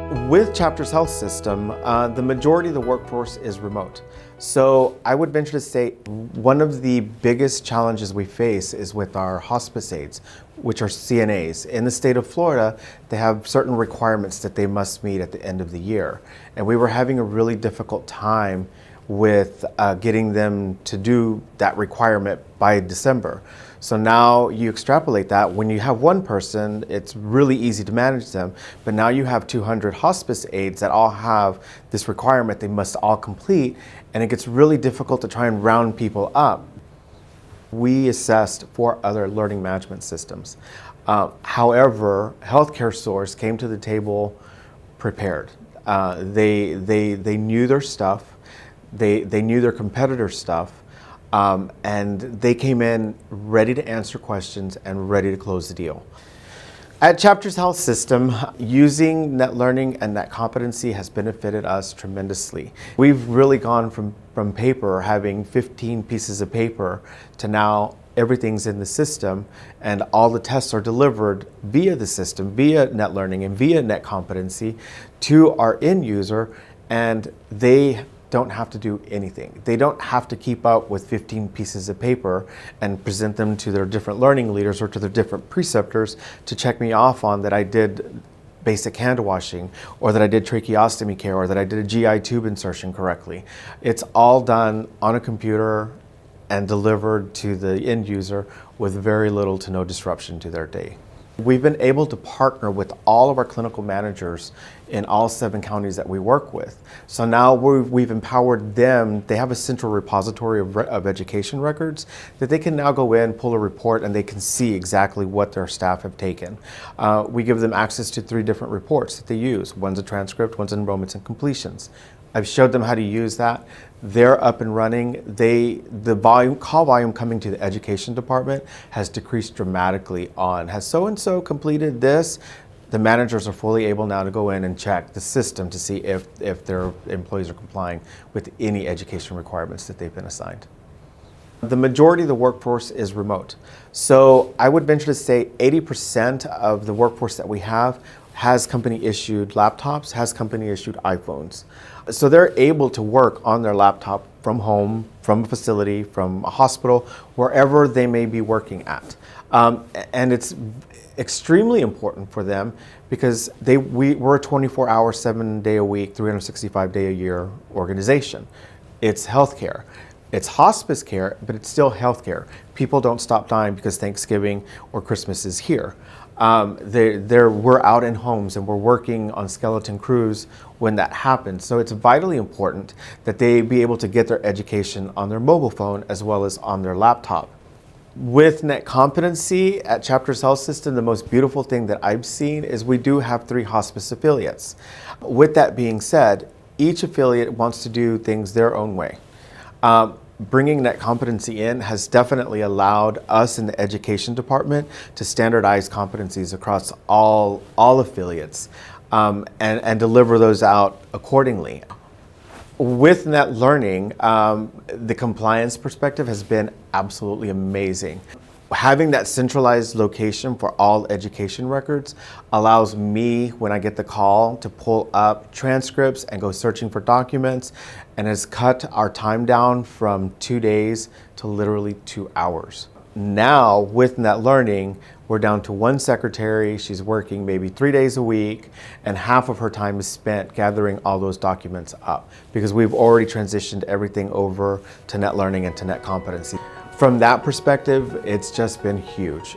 With Chapter's health system, the majority of the workforce is remote. So I would venture to say one of the biggest challenges we face is with our hospice aides, which are CNAs. In the state of Florida, they have certain requirements that they must meet at the end of the year. And we were having a really difficult time with getting them to do that requirement by December. So now you extrapolate that. When you have one person, it's really easy to manage them, but now you have 200 hospice aides that all have this requirement they must all complete, and it gets really difficult to try and round people up. We assessed 4 other learning management systems. However, Healthcare Source came to the table prepared. They knew their stuff. They knew their competitor stuff, and they came in ready to answer questions and ready to close the deal. At Chapter's health system, using NetLearning and NetCompetency has benefited us tremendously. We've really gone from paper, having 15 pieces of paper, to now everything's in the system and all the tests are delivered via the system, via NetLearning and via NetCompetency to our end user, and they don't have to do anything. They don't have to keep up with 15 pieces of paper and present them to their different learning leaders or to their different preceptors to check me off on that I did basic hand washing, or that I did tracheostomy care, or that I did a GI tube insertion correctly. It's all done on a computer and delivered to the end user with very little to no disruption to their day. We've been able to partner with all of our clinical managers in all 7 counties that we work with. So now we've empowered them. They have a central repository of education records that they can now go in, pull a report, and they can see exactly what their staff have taken. We give them access to 3 different reports that they use. One's a transcript, one's enrollments and completions. I've showed them how to use that. They're up and running. The call volume coming to the education department has decreased dramatically on, has so-and-so completed this? The managers are fully able now to go in and check the system to see if their employees are complying with any education requirements that they've been assigned. The majority of the workforce is remote. So I would venture to say 80% of the workforce that we have has company-issued laptops, has company-issued iPhones. So they're able to work on their laptop from home, from a facility, from a hospital, wherever they may be working at. And it's extremely important for them because we're a 24-hour, 7-day-a-week, 365-day-a-year organization. It's healthcare. It's hospice care, but it's still healthcare. People don't stop dying because Thanksgiving or Christmas is here. We're out in homes and we're working on skeleton crews when that happens. So it's vitally important that they be able to get their education on their mobile phone as well as on their laptop. With NetCompetency at Chapter's Health System, the most beautiful thing that I've seen is we do have 3 hospice affiliates. With that being said, each affiliate wants to do things their own way. Bringing NetCompetency in has definitely allowed us in the education department to standardize competencies across all affiliates and deliver those out accordingly. With NetLearning, the compliance perspective has been absolutely amazing. Having that centralized location for all education records allows me, when I get the call, to pull up transcripts and go searching for documents, and has cut our time down from 2 days to literally 2 hours. Now, with NetLearning, we're down to 1 secretary. She's working maybe 3 days a week, and half of her time is spent gathering all those documents up because we've already transitioned everything over to NetLearning and to NetCompetency. From that perspective, it's just been huge.